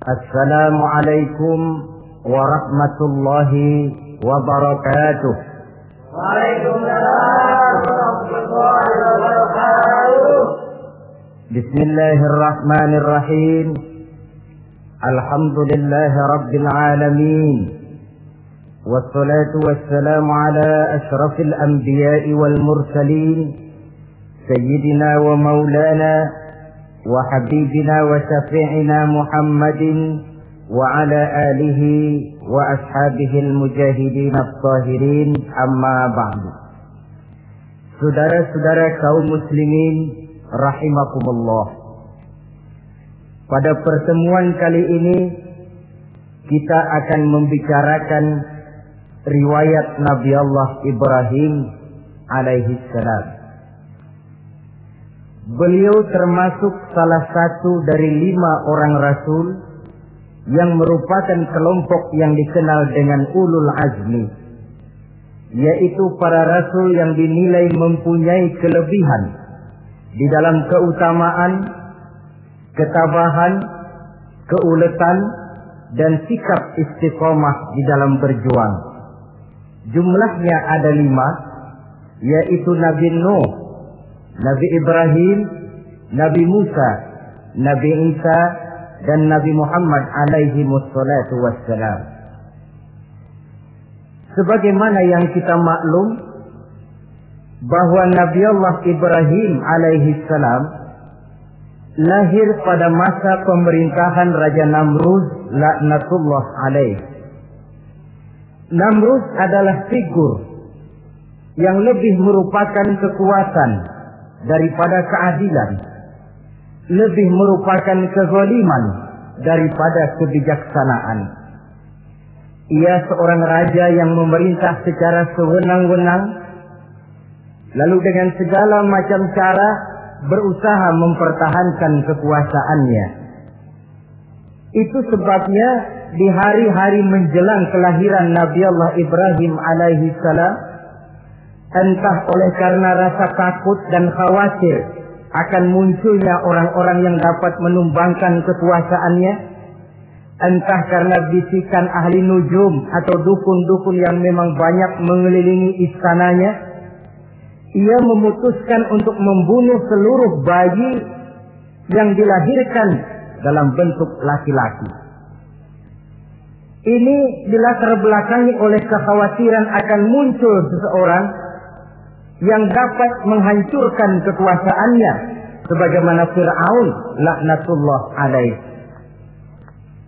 Assalamualaikum warahmatullahi wabarakatuh. Waalaikumsalam warahmatullahi wabarakatuh. Bismillahirrahmanirrahim. Alhamdulillahi rabbil alamin. Wassalatu wassalamu ala ashrafil anbiya'i wal mursalin. Sayyidina wa maulana wa habibina wa syafi'ina Muhammadin wa ala alihi wa ashabihi al-mujahidin at-tahirin, amma ba'du. Saudara-saudara kaum muslimin rahimakumullah, pada pertemuan kali ini kita akan membicarakan riwayat Nabi Allah Ibrahim alaihi salam. Beliau termasuk salah satu dari 5 orang rasul yang merupakan kelompok yang dikenal dengan ulul azmi, yaitu para rasul yang dinilai mempunyai kelebihan di dalam keutamaan, ketabahan, keuletan, dan sikap istiqomah di dalam berjuang. Jumlahnya ada 5, yaitu Nabi Nuh, Nabi Ibrahim, Nabi Musa, Nabi Isa, dan Nabi Muhammad alaihi wassalatu wassalam. Sebagaimana yang kita maklum bahwa Nabi Allah Ibrahim alaihi salam lahir pada masa pemerintahan Raja Namrud laknatullah alaih. Namrud adalah figur yang lebih merupakan kekuatan daripada keadilan, lebih merupakan kezaliman daripada kebijaksanaan. Ia seorang raja yang memerintah secara sewenang-wenang, lalu dengan segala macam cara berusaha mempertahankan kekuasaannya. Itu sebabnya di hari-hari menjelang kelahiran Nabi Allah Ibrahim alaihi salam, entah oleh karena rasa takut dan khawatir akan munculnya orang-orang yang dapat menumbangkan kekuasaannya, entah karena bisikan ahli nujum atau dukun-dukun yang memang banyak mengelilingi istananya, ia memutuskan untuk membunuh seluruh bayi yang dilahirkan dalam bentuk laki-laki. Ini dilatar belakangi oleh kekhawatiran akan muncul seseorang yang dapat menghancurkan kekuasaannya, sebagaimana Fir'aun laknatullah alaih.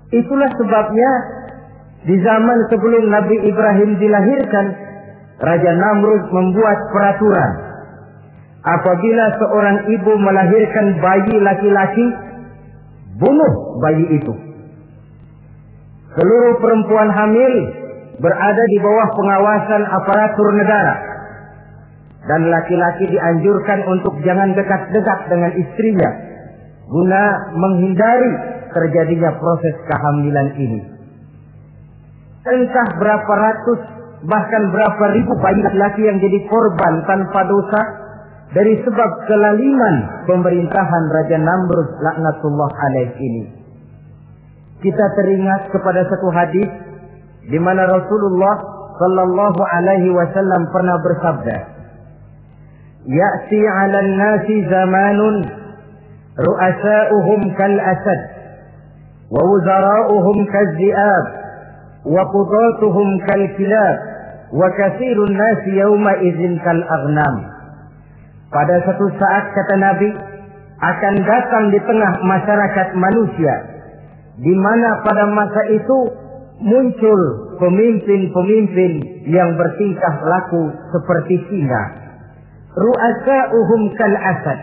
Itulah sebabnya di zaman sebelum Nabi Ibrahim dilahirkan, Raja Namrud membuat peraturan. Apabila seorang ibu melahirkan bayi laki-laki, bunuh bayi itu. Seluruh perempuan hamil berada di bawah pengawasan aparatur negara, dan laki-laki dianjurkan untuk jangan dekat-dekat dengan istrinya guna menghindari terjadinya proses kehamilan ini. Entah berapa ratus bahkan berapa ribu bayi laki-laki yang jadi korban tanpa dosa dari sebab kelaliman pemerintahan Raja Namrud laknatullah alaih ini. Kita teringat kepada satu hadis di mana Rasulullah sallallahu alaihi wasallam pernah bersabda, "Ya'ti 'alan nasi zamanun ru'asa'uhum kal asad wa wuzara'uhum kal zi'ab wa qudatuhum kal kilab wa katsirun nasi yawma idzin kal aghnam." Pada satu saat, kata Nabi, akan datang di tengah masyarakat manusia, di mana pada masa itu muncul pemimpin-pemimpin yang bertingkah laku seperti singa. Ru'asa'uhum kal asad.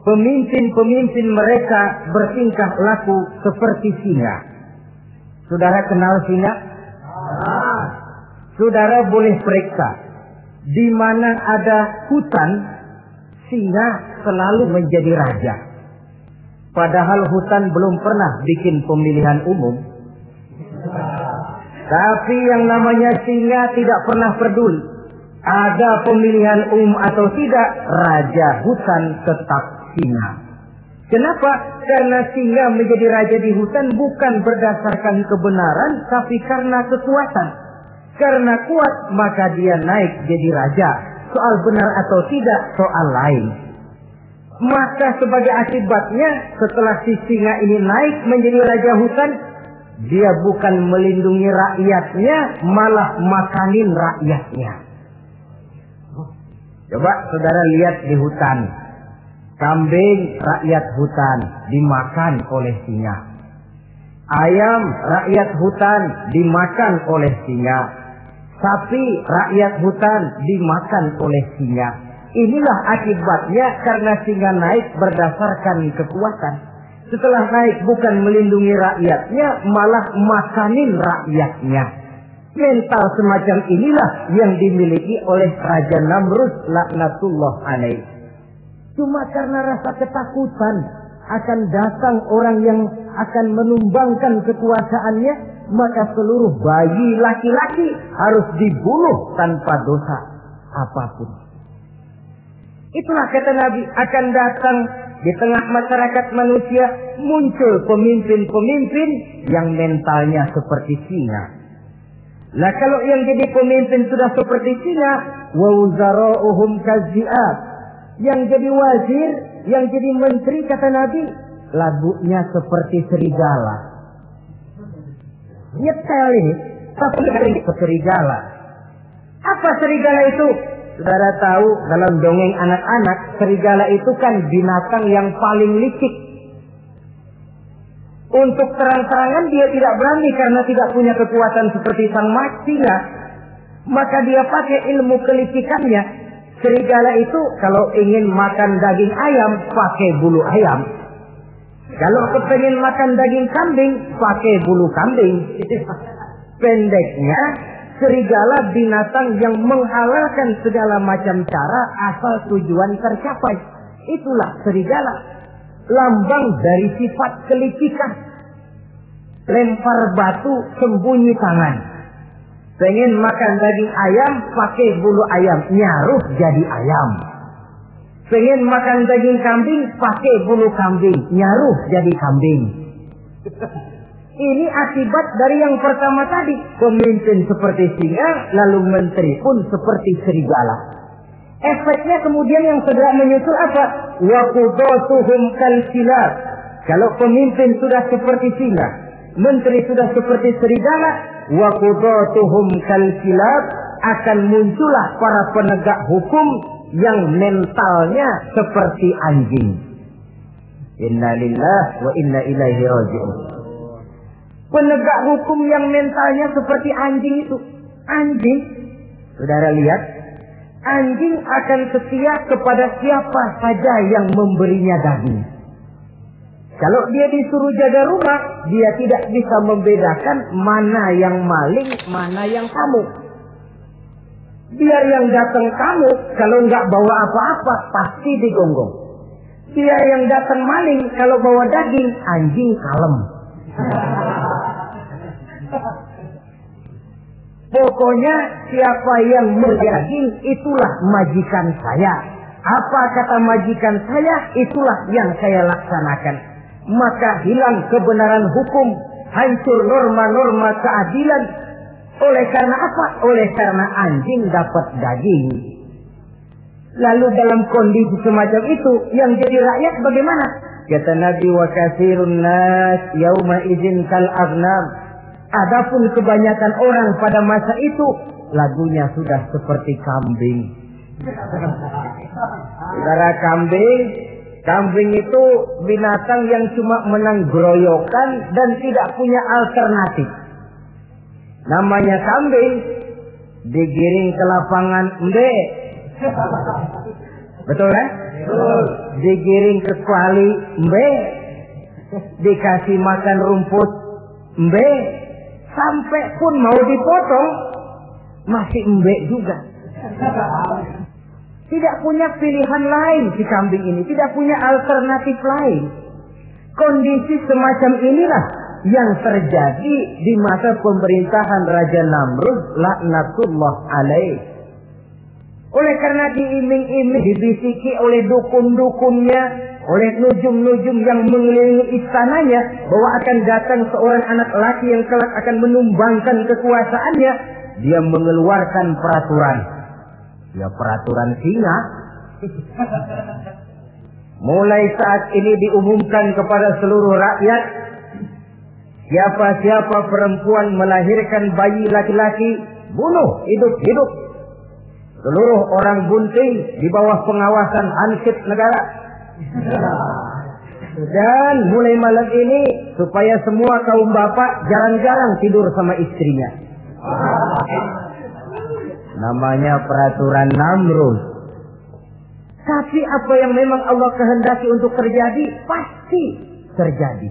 Pemimpin-pemimpin mereka bertingkah laku seperti singa. Saudara kenal singa? Saudara boleh periksa, di mana ada hutan, singa selalu menjadi raja. Padahal hutan belum pernah bikin pemilihan umum. Tapi yang namanya singa tidak pernah peduli. Ada pemilihan umum atau tidak, raja hutan tetap singa. Kenapa? Karena singa menjadi raja di hutan bukan berdasarkan kebenaran, tapi karena kekuatan. Karena kuat, maka dia naik jadi raja. Soal benar atau tidak, soal lain. Maka sebagai akibatnya, setelah si singa ini naik menjadi raja hutan, dia bukan melindungi rakyatnya, malah makanin rakyatnya. Coba saudara lihat di hutan. Kambing rakyat hutan dimakan oleh singa. Ayam rakyat hutan dimakan oleh singa. Sapi rakyat hutan dimakan oleh singa. Inilah akibatnya karena singa naik berdasarkan kekuatan. Setelah naik bukan melindungi rakyatnya, malah makanin rakyatnya. Mental semacam inilah yang dimiliki oleh Raja Namrud laknatullah alaih. Cuma karena rasa ketakutan akan datang orang yang akan menumbangkan kekuasaannya, maka seluruh bayi laki-laki harus dibunuh tanpa dosa apapun. Itulah kata Nabi, akan datang di tengah masyarakat manusia muncul pemimpin-pemimpin yang mentalnya seperti singa. Lah kalau yang jadi pemimpin sudah seperti singa, wa wuzara'uhum kazi'ab. Yang jadi wazir, yang jadi menteri kata Nabi, lagunya seperti serigala. Nyetel ini, tapi serigala. Apa serigala itu? Saudara tahu dalam dongeng anak-anak, serigala itu kan binatang yang paling licik. Untuk terang-terangan dia tidak berani karena tidak punya kekuatan seperti sang singa. Maka dia pakai ilmu kelicikannya. Serigala itu kalau ingin makan daging ayam, pakai bulu ayam. Kalau kepengen makan daging kambing, pakai bulu kambing. Pendeknya, serigala binatang yang menghalalkan segala macam cara asal tujuan tercapai. Itulah serigala. Lambang dari sifat kelicikan. Lempar batu, sembunyi tangan. Pengen makan daging ayam, pakai bulu ayam, nyaruh jadi ayam. Pengen makan daging kambing, pakai bulu kambing, nyaruh jadi kambing. Ini akibat dari yang pertama tadi. Pemimpin seperti singa, lalu menteri pun seperti serigala. Efeknya kemudian yang segera menyusul apa? Wa qudatuhum kalsilab. Kalau pemimpin sudah seperti singa, menteri sudah seperti serigala, wa qudatuhum kalsilab, akan muncullah para penegak hukum yang mentalnya seperti anjing. Inna lillahi wa inna ilaihi raji'un. Penegak hukum yang mentalnya seperti anjing itu. Anjing, saudara lihat, anjing akan setia kepada siapa saja yang memberinya daging. Kalau dia disuruh jaga rumah, dia tidak bisa membedakan mana yang maling, mana yang tamu. Biar yang datang tamu, kalau nggak bawa apa-apa, pasti digonggong. Biar yang datang maling, kalau bawa daging, anjing kalem. Pokoknya siapa yang berdaging, itulah majikan saya. Apa kata majikan saya, itulah yang saya laksanakan. Maka hilang kebenaran hukum, hancur norma-norma keadilan. Oleh karena apa? Oleh karena anjing dapat daging. Lalu dalam kondisi semacam itu, yang jadi rakyat bagaimana? Kata Nabi, wa katsirun nas yauma idzin kal aghnam. Adapun kebanyakan orang pada masa itu, lagunya sudah seperti kambing. Saudara, kambing itu binatang yang cuma menang groyokan dan tidak punya alternatif. Namanya kambing, digiring ke lapangan embe. Betul kan? Digiring ke kuali embe. Dikasih makan rumput embe. Sampai pun mau dipotong masih embe juga. Tidak punya pilihan lain si kambing ini, tidak punya alternatif lain. Kondisi semacam inilah yang terjadi di masa pemerintahan Raja Namrud laknatullah alaih. Oleh karena diiming-iming, dibisiki oleh dukun-dukunnya, oleh nujum-nujum yang mengelilingi istananya, bahwa akan datang seorang anak laki yang kelak akan menumbangkan kekuasaannya, dia mengeluarkan peraturan. Ya, peraturan singa. Mulai saat ini diumumkan kepada seluruh rakyat, siapa-siapa perempuan melahirkan bayi laki-laki, bunuh hidup-hidup. Seluruh orang bunting di bawah pengawasan Ansip negara. Dan mulai malam ini, supaya semua kaum bapak jarang-jarang tidur sama istrinya. Namanya peraturan Namrud. Tapi apa yang memang Allah kehendaki untuk terjadi, pasti terjadi.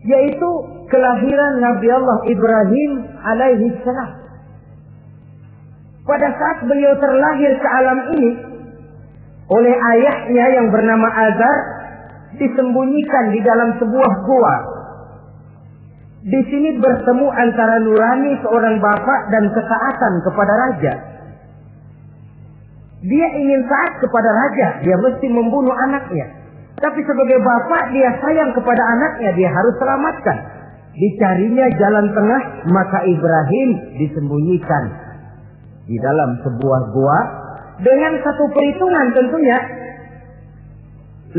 Yaitu kelahiran Nabi Allah Ibrahim alaihi salam. Pada saat beliau terlahir ke alam ini, oleh ayahnya yang bernama Azar, disembunyikan di dalam sebuah gua. Di sini bertemu antara nurani seorang bapak dan ketaatan kepada raja. Dia ingin taat kepada raja, dia mesti membunuh anaknya. Tapi sebagai bapak, dia sayang kepada anaknya, dia harus selamatkan. Dicarinya jalan tengah, maka Ibrahim disembunyikan di dalam sebuah gua dengan satu perhitungan tentunya.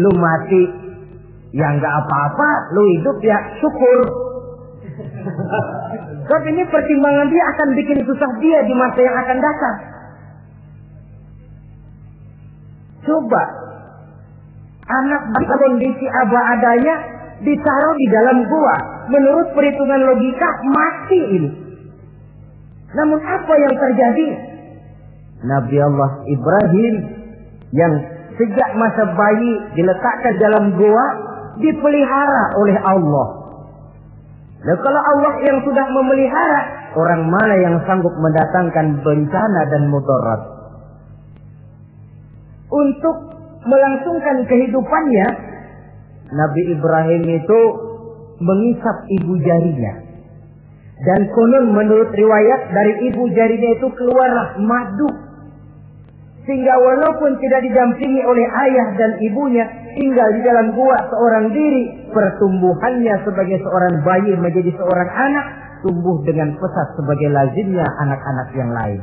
Lu mati, ya nggak apa-apa. Lu hidup, ya syukur. Sebab ini pertimbangan dia akan bikin susah dia di masa yang akan datang. Coba anak kondisi apa adanya ditaruh di dalam gua, menurut perhitungan logika mati ini. Namun apa yang terjadi? Nabi Allah Ibrahim yang sejak masa bayi diletakkan dalam gua dipelihara oleh Allah. Nah, kalau Allah yang sudah memelihara, orang mana yang sanggup mendatangkan bencana dan mudarat? Untuk melangsungkan kehidupannya, Nabi Ibrahim itu mengisap ibu jarinya. Dan konon menurut riwayat dari ibu jarinya itu keluarlah madu. Sehingga walaupun tidak didampingi oleh ayah dan ibunya, tinggal di dalam gua seorang diri, pertumbuhannya sebagai seorang bayi menjadi seorang anak, tumbuh dengan pesat sebagai lazimnya anak-anak yang lain.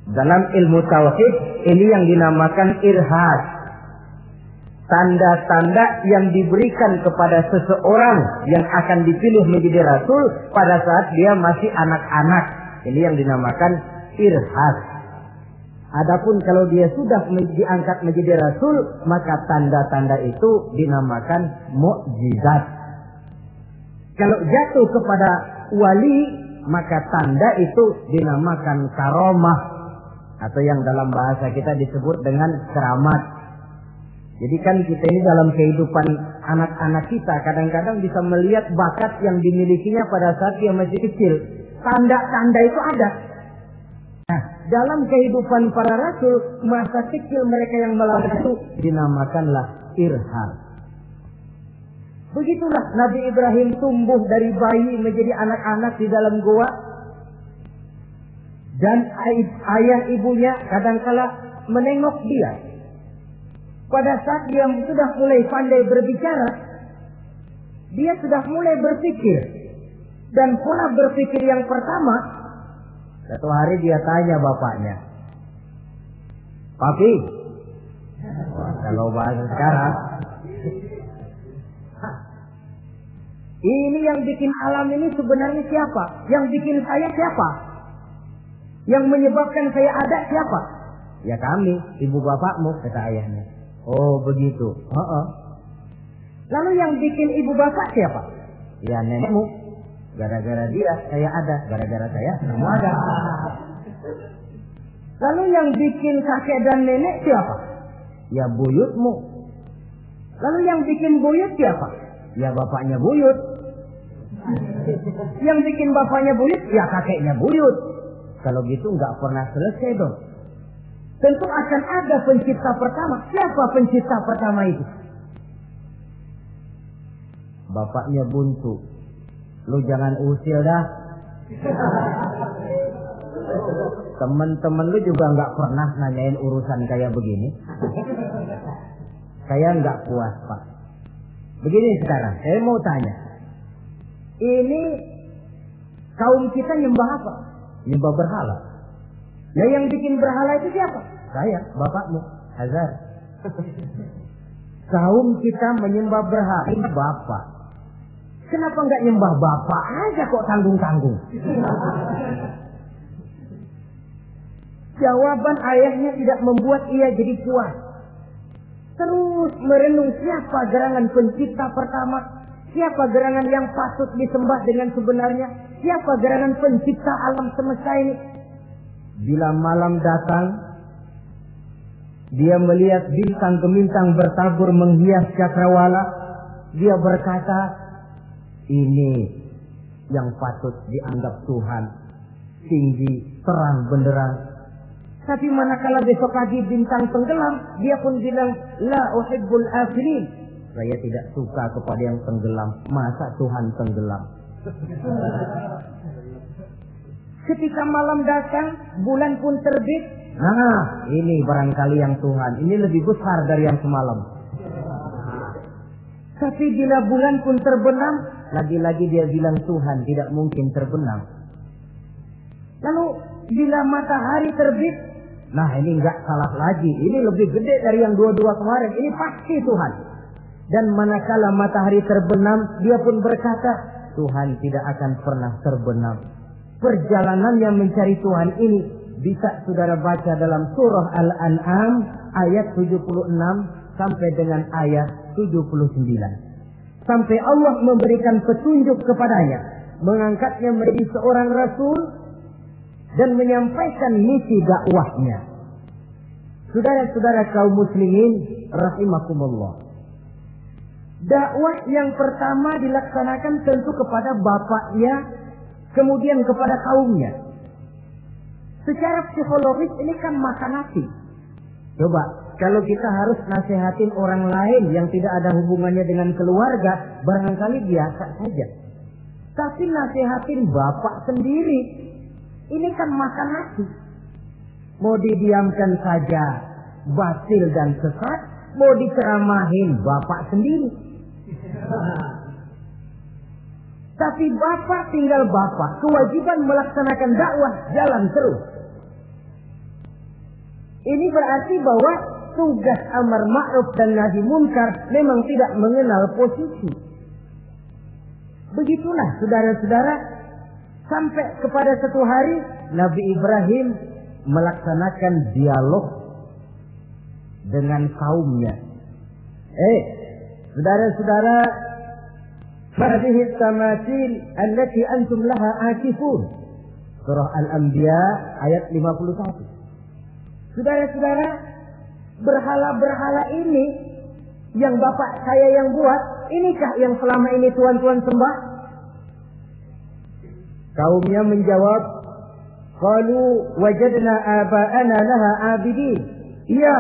Dalam ilmu tauhid, ini yang dinamakan irhas. Tanda-tanda yang diberikan kepada seseorang yang akan dipilih menjadi rasul pada saat dia masih anak-anak. Ini yang dinamakan irhas. Adapun kalau dia sudah diangkat menjadi rasul, maka tanda-tanda itu dinamakan mukjizat. Kalau jatuh kepada wali, maka tanda itu dinamakan karomah, atau yang dalam bahasa kita disebut dengan keramat. Jadi kan kita ini dalam kehidupan anak-anak kita kadang-kadang bisa melihat bakat yang dimilikinya pada saat dia masih kecil. Tanda-tanda itu ada. Nah, dalam kehidupan para rasul, masa kecil mereka yang melakukan itu dinamakanlah irham. Begitulah Nabi Ibrahim tumbuh dari bayi menjadi anak-anak di dalam gua. Dan ayah ibunya kadangkala menengok dia. Pada saat dia sudah mulai pandai berbicara, dia sudah mulai berpikir. Dan pola berpikir yang pertama, satu hari dia tanya bapaknya, "Papi," kalau bahasa sekarang, "ini yang bikin alam ini sebenarnya siapa? Yang bikin saya siapa? Yang menyebabkan saya ada siapa?" "Ya kami, ibu bapakmu," kata ayahnya. "Oh begitu." "Lalu yang bikin ibu bapak siapa?" "Ya nenekmu. Gara-gara dia saya ada, gara-gara saya kamu ada." "Lalu yang bikin kakek dan nenek siapa?" "Ya buyutmu." "Lalu yang bikin buyut siapa?" "Ya bapaknya buyut." "Yang bikin bapaknya buyut, ya kakeknya buyut." Kalau gitu nggak pernah selesai dong. Tentu akan ada pencipta pertama. Siapa pencipta pertama itu? "Bapaknya buntu." "Lu jangan usil dah." Temen-temen lu juga nggak pernah nanyain urusan kayak begini. Saya nggak puas, Pak. Begini sekarang, saya mau tanya. Ini kaum kita nyembah apa? Nyembah berhala. Nah, yang bikin berhala itu siapa? Saya, bapakmu, Azhar. Kaum kita menyembah berhala, ini bapak. Kenapa nggak nyembah bapak aja kok tanggung-tanggung? Jawaban ayahnya tidak membuat ia jadi puas. Terus merenung siapa gerangan pencipta pertama, siapa gerangan yang patut disembah dengan sebenarnya, siapa gerangan pencipta alam semesta ini. Bila malam datang, dia melihat bintang gemintang bertabur menghias cakrawala. Dia berkata, ini yang patut dianggap Tuhan, tinggi, terang, benderang. Tapi manakala besok pagi bintang tenggelam, dia pun bilang, la uhibbul afilin. Saya tidak suka kepada yang tenggelam. Masa Tuhan tenggelam? Ketika malam datang, bulan pun terbit. Nah, ini barangkali yang Tuhan. Ini lebih besar dari yang semalam. Tapi bila bulan pun terbenam, lagi-lagi dia bilang Tuhan tidak mungkin terbenam. Lalu bila matahari terbit, nah ini enggak salah lagi. Ini lebih gede dari yang dua-dua kemarin. Ini pasti Tuhan. Dan manakala matahari terbenam, dia pun berkata, Tuhan tidak akan pernah terbenam. Perjalanan yang mencari Tuhan ini bisa saudara baca dalam surah Al-An'am ayat 76 sampai dengan ayat 79. Sampai Allah memberikan petunjuk kepadanya, mengangkatnya menjadi seorang rasul dan menyampaikan misi dakwahnya. Saudara-saudara kaum muslimin rahimakumullah. Dakwah yang pertama dilaksanakan tentu kepada bapaknya, kemudian kepada kaumnya. Secara psikologis ini kan makan nasi. Coba, kalau kita harus nasihatin orang lain yang tidak ada hubungannya dengan keluarga, barangkali biasa saja. Tapi nasihatin bapak sendiri, ini kan makan nasi. Mau didiamkan saja, batil dan sesat. Mau diceramahin bapak sendiri. Tapi bapak tinggal bapak. Kewajiban melaksanakan dakwah jalan terus. Ini berarti bahwa tugas amar ma'ruf dan nahi munkar memang tidak mengenal posisi. Begitulah saudara-saudara, sampai kepada satu hari Nabi Ibrahim melaksanakan dialog dengan kaumnya. Saudara-saudara, hadhihi tamathil allati antum laha akifun. Surah Al-Anbiya ayat 51. Saudara-saudara, berhala-berhala ini yang bapak saya yang buat, inikah yang selama ini tuan-tuan sembah? Kaumnya menjawab, qalu wajadna aba'ana laha abidin. Iya,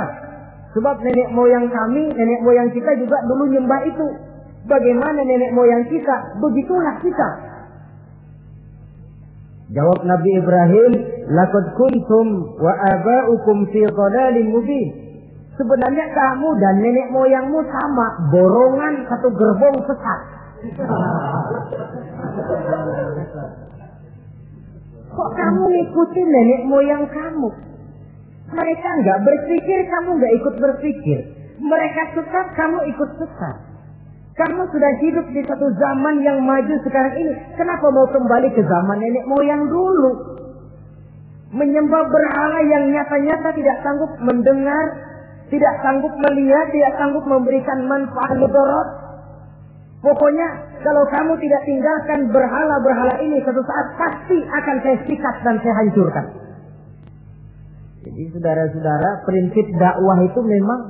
sebab nenek moyang kami, nenek moyang kita juga dulu nyembah itu. Bagaimana nenek moyang kita, begitulah kita. Jawab Nabi Ibrahim, laqad kuntum wa aba'ukum fi dhalalin mubin. Sebenarnya kamu dan nenek moyangmu sama, borongan satu gerbong sesat. Kok kamu ngikutin nenek moyang kamu? Mereka enggak berpikir, kamu enggak ikut berpikir. Mereka sesat, kamu ikut sesat. Kamu sudah hidup di satu zaman yang maju sekarang ini. Kenapa mau kembali ke zaman nenek moyang dulu? Menyembah berhala yang nyata-nyata tidak sanggup mendengar, tidak sanggup melihat, tidak sanggup memberikan manfaat mudarat. Pokoknya kalau kamu tidak tinggalkan berhala-berhala ini, satu saat pasti akan saya sikat dan saya hancurkan. Jadi saudara-saudara, prinsip dakwah itu memang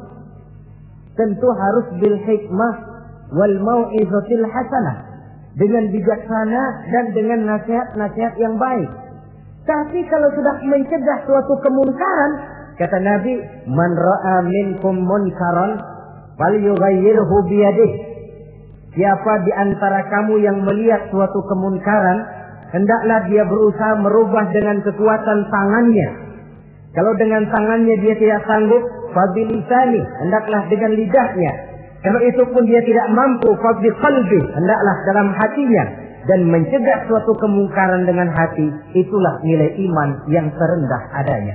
tentu harus bil hikmah wal mau'izatil hasanah, dengan bijaksana dan dengan nasihat-nasihat yang baik. Tapi kalau sudah mencegah suatu kemungkaran, kata Nabi, man ra'a minkum munkaran falyughayyirhu biyadihi. Siapa di antara kamu yang melihat suatu kemunkaran, hendaklah dia berusaha merubah dengan kekuatan tangannya. Kalau dengan tangannya dia tidak sanggup, fabilisani, hendaklah dengan lidahnya. Kalau itu pun dia tidak mampu, fabiqalbi, hendaklah dalam hatinya. Dan mencegah suatu kemungkaran dengan hati, itulah nilai iman yang terendah adanya.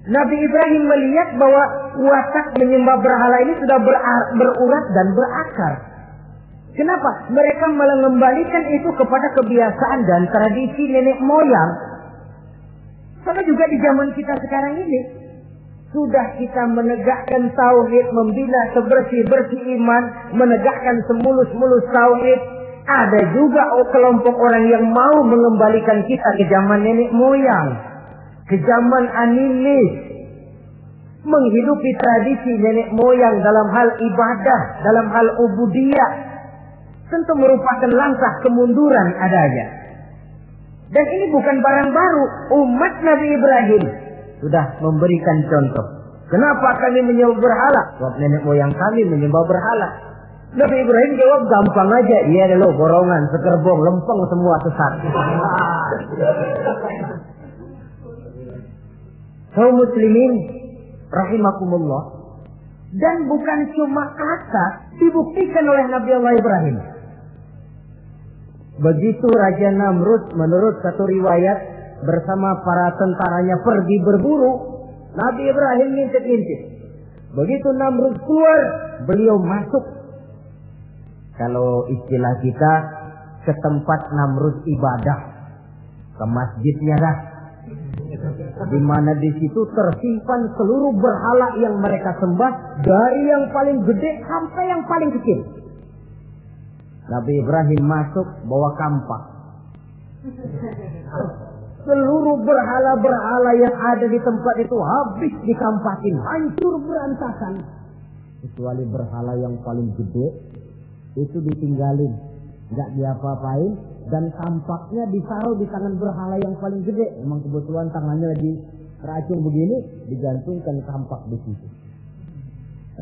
Nabi Ibrahim melihat bahwa watak menyembah berhala ini sudah berurat dan berakar. Kenapa? Mereka mengembalikan itu kepada kebiasaan dan tradisi nenek moyang. Sama juga di zaman kita sekarang ini. Sudah kita menegakkan tauhid, membina sebersih-bersih iman, menegakkan semulus-mulus tauhid. Ada juga kelompok orang yang mau mengembalikan kita ke zaman nenek moyang, ke zaman animis, menghidupi tradisi nenek moyang dalam hal ibadah, dalam hal ubudiyah. Tentu merupakan langkah kemunduran adanya. Dan ini bukan barang baru. Umat Nabi Ibrahim sudah memberikan contoh. Kenapa kami menyembah berhala? Sebab nenek moyang kami menyembah berhala. Nabi Ibrahim jawab gampang aja. Iya loh, borongan, sekerbong, lempeng semua sesat. Kaum muslimin rahimakumullah. Dan bukan cuma kata, dibuktikan oleh Nabi Allah Ibrahim. Begitu Raja Namrud menurut satu riwayat bersama para tentaranya pergi berburu, Nabi Ibrahim ngintip-ngintip. Begitu Namrud keluar, beliau masuk. Kalau istilah kita, ke tempat Namrud ibadah, ke masjidnya dah. Di mana di situ tersimpan seluruh berhala yang mereka sembah, dari yang paling gede sampai yang paling kecil. Nabi Ibrahim masuk bawa kampak. Seluruh berhala-berhala yang ada di tempat itu habis dikampakin, hancur berantakan. Kecuali berhala yang paling gede, itu ditinggalin, nggak diapa-apain, dan kampaknya ditaruh di tangan berhala yang paling gede. Memang kebetulan tangannya lagi racun begini, digantungkan kampak di situ.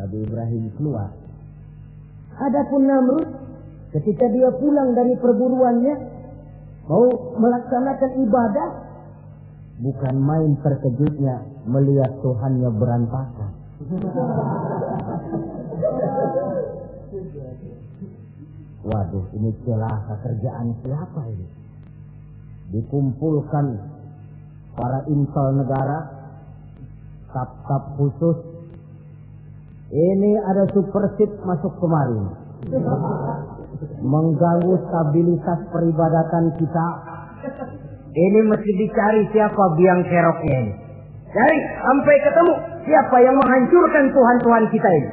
Nabi Ibrahim keluar. Adapun Namrud, ketika dia pulang dari perburuannya, mau melaksanakan ibadah, bukan main terkejutnya melihat Tuhannya berantakan. Waduh, ini celaka kerjaan siapa ini? Dikumpulkan para intel negara, staf-staf khusus. Ini ada supersip masuk kemarin, mengganggu stabilitas peribadatan kita. Ini mesti dicari siapa biang keroknya ini. Cari sampai ketemu siapa yang menghancurkan Tuhan-Tuhan kita ini.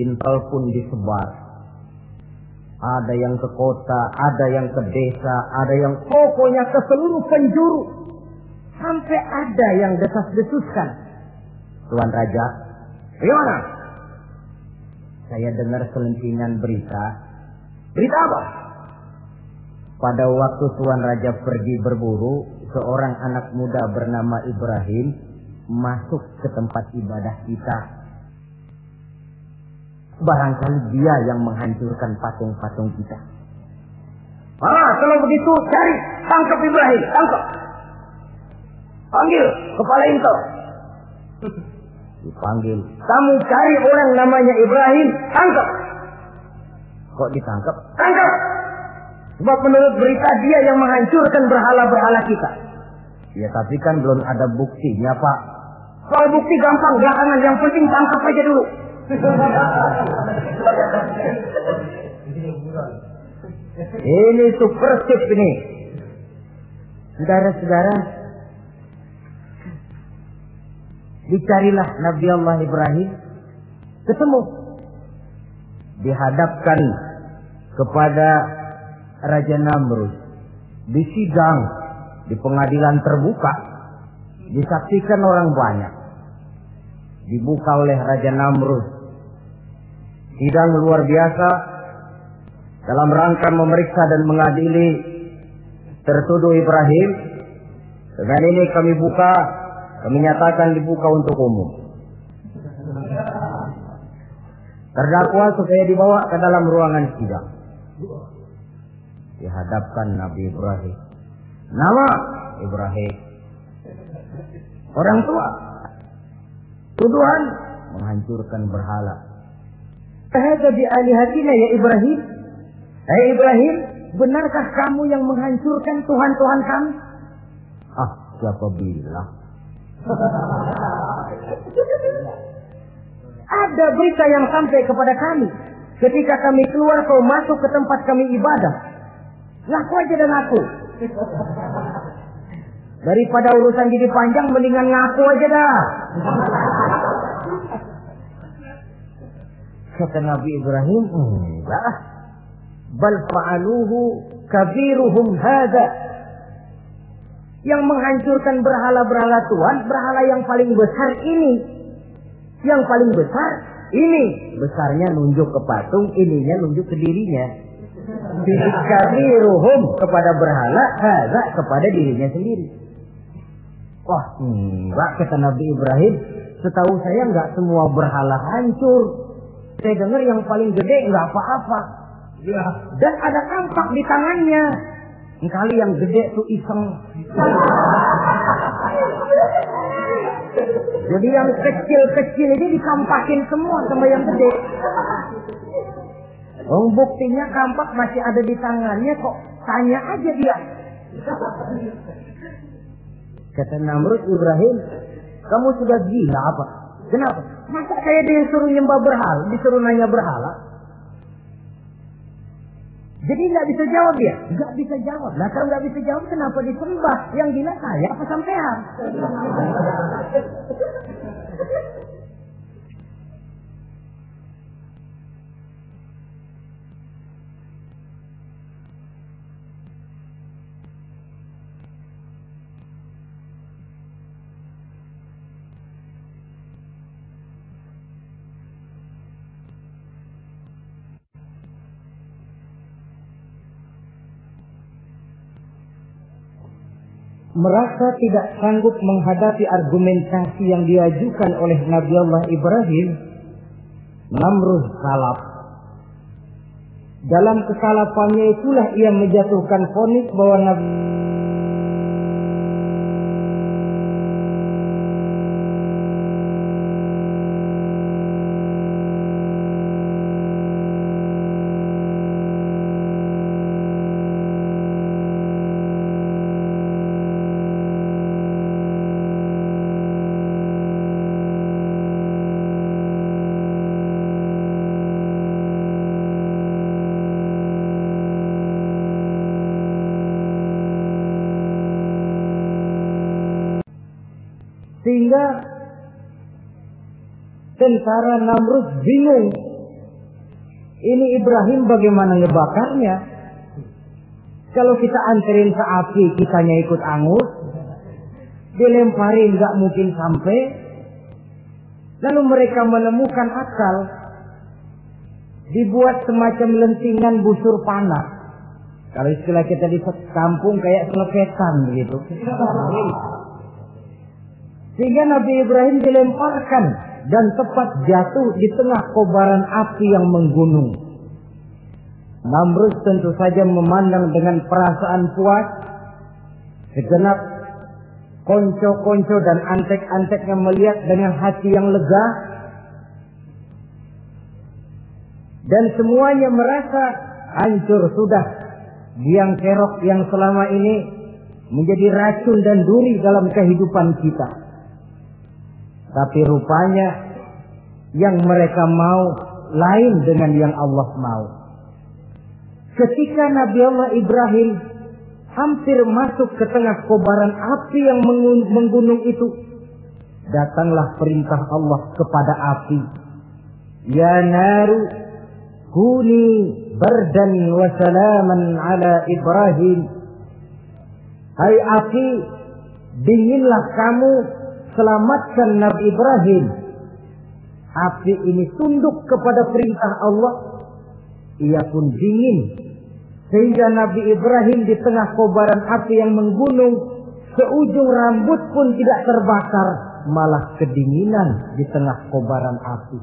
Intel pun disebar. Ada yang ke kota, ada yang ke desa, ada yang pokoknya ke seluruh penjuru. Sampai ada yang desas-desuskan. Tuan Raja, bagaimana? Saya dengar selentingan berita. Berita apa? Pada waktu Tuan Raja pergi berburu, seorang anak muda bernama Ibrahim masuk ke tempat ibadah kita. Barangkali dia yang menghancurkan patung-patung kita. Kalau begitu cari, tangkap Ibrahim, tangkap. Panggil kepala intel. Dipanggil. Kamu cari orang namanya Ibrahim, tangkap. Kok ditangkap? Tangkap. Sebab menurut berita dia yang menghancurkan berhala-berhala kita. Ya tapi kan belum ada buktinya, Pak. Kalau bukti gampang, belakangan, yang penting tangkap aja dulu. Ini supersip ini. Saudara-saudara, dicarilah Nabi Allah Ibrahim, ketemu, dihadapkan kepada Raja Namrud, disidang di pengadilan terbuka, disaksikan orang banyak, dibuka oleh Raja Namrud. Sidang luar biasa dalam rangka memeriksa dan mengadili tertuduh Ibrahim. Dengan ini kami nyatakan dibuka untuk umum. Terdakwa supaya dibawa ke dalam ruangan sidang. dihadapkan Nabi Ibrahim. Nama Ibrahim. Orang tua. Tuduhan menghancurkan berhala. Hadza bi alihatina ya Ibrahim. Hai Ibrahim, benarkah kamu yang menghancurkan Tuhan-Tuhan kami? Ah, siapa bilang? Ada berita yang sampai kepada kami. Ketika kami keluar, kau masuk ke tempat kami ibadah. Ngaku aja dan ngaku. Daripada urusan jadi panjang, mendingan ngaku aja dah. Kata Nabi Ibrahim, enggak. Bal fa'aluhu kabiruhum hada. Yang menghancurkan berhala-berhala Tuhan, berhala yang paling besar ini. Yang paling besar ini. Besarnya nunjuk ke patung, ininya nunjuk ke dirinya. Kabiruhum kepada berhala, hada kepada dirinya sendiri. Wah, enggak, kata Nabi Ibrahim. Setahu saya enggak semua berhala hancur. Saya dengar yang paling gede enggak apa-apa. Ya. Dan ada kampak di tangannya. Kali yang gede tuh iseng. Jadi yang kecil-kecil ini dikampakin semua sama yang gede. Oh, buktinya kampak masih ada di tangannya kok. Tanya aja dia. Kata Namrud, Ibrahim, kamu sudah gila apa? Kenapa? Masa kayak disuruh nyembah berhala, disuruh nanya berhala? Jadi nggak bisa jawab dia? Nggak bisa jawab. Nah kalau nggak bisa jawab, kenapa disembah? Yang gila saya apa sampean? Merasa tidak sanggup menghadapi argumentasi yang diajukan oleh Nabi Allah Ibrahim, Namrud salap. Dalam kesalapannya itulah ia menjatuhkan vonis bahwa Nabi sehingga tentara Namrud bingung. Ini Ibrahim bagaimana ngebakarnya? Kalau kita anterin ke api, kitanya ikut angus. Dilemparin nggak mungkin sampai. Lalu mereka menemukan akal. Dibuat semacam lentingan busur panah. Kalau istilah kita di kampung kayak selepetan begitu. Sehingga Nabi Ibrahim dilemparkan dan tepat jatuh di tengah kobaran api yang menggunung. Namrud tentu saja memandang dengan perasaan puas. Segenap konco-konco dan antek-anteknya melihat dengan hati yang lega. Dan semuanya merasa hancur sudah biang kerok yang selama ini menjadi racun dan duri dalam kehidupan kita. Tapi rupanya yang mereka mau lain dengan yang Allah mau. Ketika Nabi Allah Ibrahim hampir masuk ke tengah kobaran api yang menggunung itu, datanglah perintah Allah kepada api. Ya naru kuni bardan wa salaman ala Ibrahim. Hai api, dinginlah kamu, selamatkan Nabi Ibrahim. Api ini tunduk kepada perintah Allah. Ia pun dingin. Sehingga Nabi Ibrahim di tengah kobaran api yang menggunung, seujung rambut pun tidak terbakar, malah kedinginan di tengah kobaran api.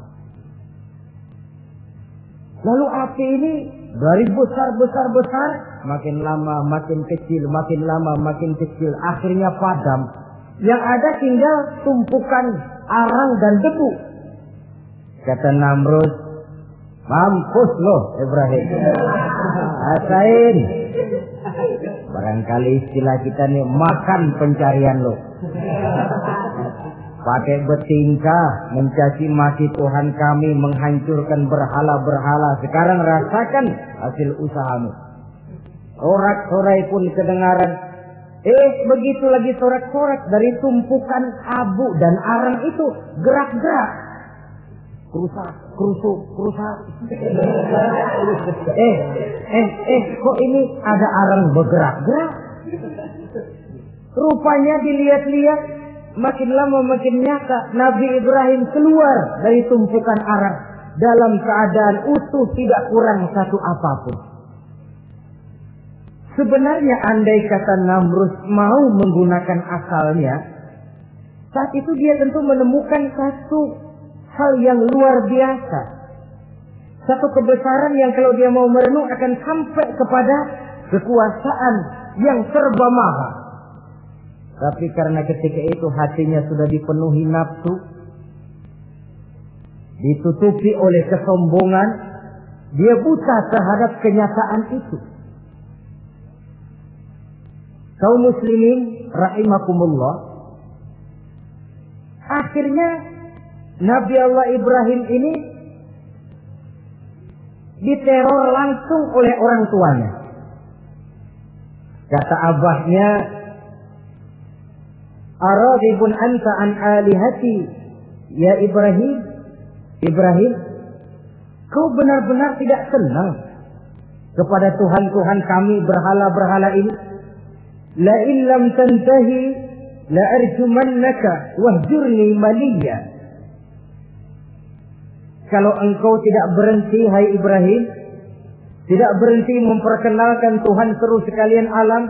Lalu api ini dari besar makin lama makin kecil, makin lama makin kecil, akhirnya padam. Yang ada tinggal tumpukan arang dan debu. Kata Namrud, mampus loh Ibrahim. Rasain. Barangkali istilah kita nih, makan pencarian lo. Pakai bertingkah mencaci maki Tuhan kami, menghancurkan berhala-berhala. Sekarang rasakan hasil usahamu. Sorak-sorai pun kedengaran. Begitu lagi sorak-sorak dari tumpukan abu dan arang itu gerak-gerak. Kerusak. Kok ini ada arang bergerak-gerak? Rupanya dilihat-lihat, makin lama makin nyata. Nabi Ibrahim keluar dari tumpukan arang dalam keadaan utuh, tidak kurang satu apapun. Sebenarnya andai kata Namrud mau menggunakan akalnya, saat itu dia tentu menemukan satu hal yang luar biasa. Satu kebesaran yang kalau dia mau merenung akan sampai kepada kekuasaan yang serba maha. Tapi karena ketika itu hatinya sudah dipenuhi nafsu, ditutupi oleh kesombongan, dia buta terhadap kenyataan itu. Kaum muslimin rahimakumullah, akhirnya Nabi Allah Ibrahim ini diteror langsung oleh orang tuanya. Kata abahnya, "Aradibun anta an alihati ya Ibrahim? Ibrahim, kau benar-benar tidak senang kepada Tuhan-Tuhan kami, berhala-berhala ini? La illam tantahi la arjumannaka wahjurni maliya." Kalau engkau tidak berhenti, hai Ibrahim, tidak berhenti memperkenalkan Tuhan seru sekalian alam,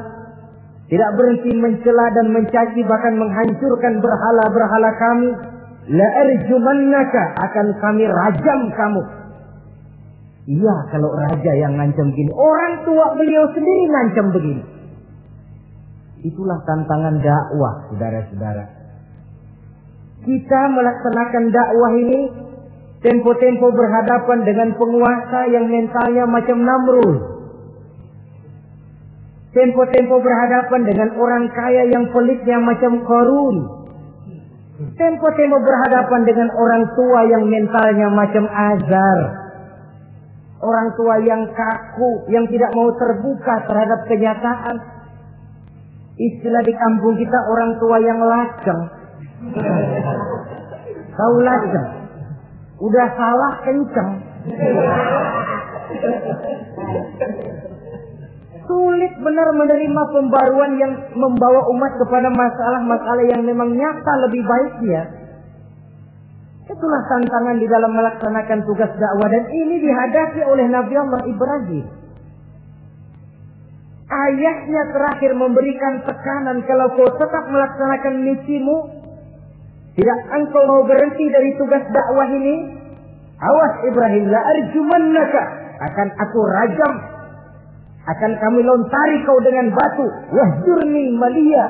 tidak berhenti mencela dan mencaci bahkan menghancurkan berhala-berhala kami, la arjumannaka, akan kami rajam kamu. Iya, kalau raja yang ngancam begini, orang tua beliau sendiri ngancam begini. Itulah tantangan dakwah, saudara-saudara. Kita melaksanakan dakwah ini tempo-tempo berhadapan dengan penguasa yang mentalnya macam Namrud. Tempo-tempo berhadapan dengan orang kaya yang pelitnya macam Qarun. Tempo-tempo berhadapan dengan orang tua yang mentalnya macam Azar. Orang tua yang kaku, yang tidak mau terbuka terhadap kenyataan. Istilah di kampung kita, orang tua yang laceng. Tahu laceng? Udah salah kenceng. Sulit benar menerima pembaruan yang membawa umat kepada masalah-masalah yang memang nyata lebih baiknya. Itulah tantangan di dalam melaksanakan tugas dakwah, dan ini dihadapi oleh Nabi Allah Ibrahim. Ayahnya terakhir memberikan tekanan, kalau kau tetap melaksanakan misimu, tidak engkau mau berhenti dari tugas dakwah ini, awas Ibrahim, la arjumannaka, akan aku rajam, akan kami lontari kau dengan batu, wahjurni maliya,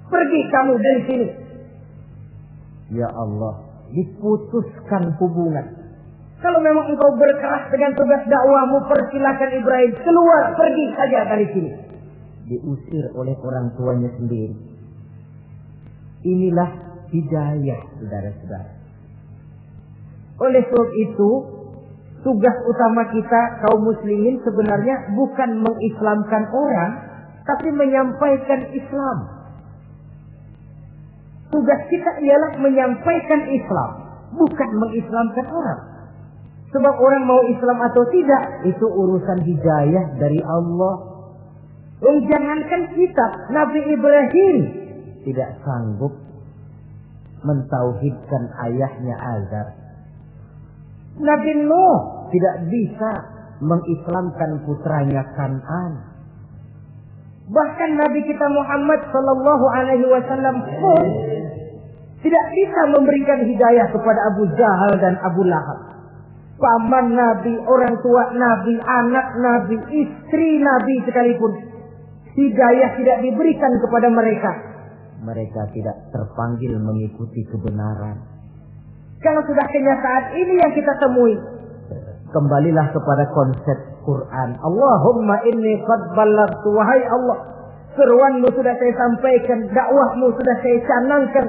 pergi kamu dari sini. Ya Allah, diputuskan hubungan. Kalau memang engkau berkeras dengan tugas dakwahmu, persilakan Ibrahim keluar, pergi saja dari sini. Diusir oleh orang tuanya sendiri. Inilah hidayah, saudara-saudara. Oleh sebab itu, tugas utama kita kaum muslimin sebenarnya bukan mengislamkan orang, tapi menyampaikan Islam. Tugas kita ialah menyampaikan Islam, bukan mengislamkan orang. Sebab orang mau Islam atau tidak, itu urusan hidayah dari Allah. Jangankan kita, Nabi Ibrahim tidak sanggup mentauhidkan ayahnya Azar. Nabi Nuh tidak bisa mengislamkan putranya Kan'an. Bahkan Nabi kita Muhammad sallallahu alaihi wasallam pun tidak bisa memberikan hidayah kepada Abu Jahal dan Abu Lahab. paman Nabi, orang tua Nabi, anak Nabi, istri Nabi sekalipun, hidayah tidak diberikan kepada mereka, mereka tidak terpanggil mengikuti kebenaran. Kalau sudah kenyataan ini yang kita temui, kembalilah kepada konsep Quran. Allahumma inni qad ballaghtu, wahai Allah, seruanmu sudah saya sampaikan, dakwahmu sudah saya canangkan,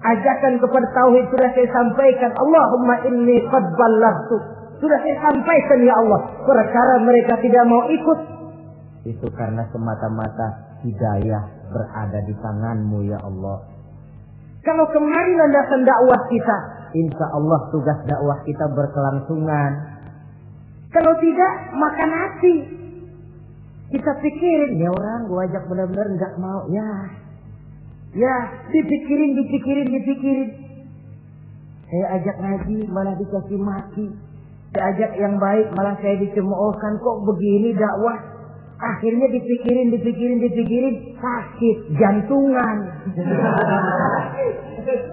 ajakan kepada tauhid sudah saya sampaikan. Allahumma inni qad ballaghtu, sudah saya sampaikan ya Allah. Perkara mereka tidak mau ikut, itu karena semata-mata hidayah berada di tanganmu ya Allah. Kalau kemari landasan dakwah kita, insya Allah tugas dakwah kita berkelangsungan. Kalau tidak, makan hati. Kita pikirin, ya orang gua ajak benar-benar nggak mau, ya dipikirin. Saya ajak ngaji malah dikasih maki. Saya ajak yang baik malah saya dicemoohkan. Kok begini dakwah? Akhirnya dipikirin, sakit jantungan.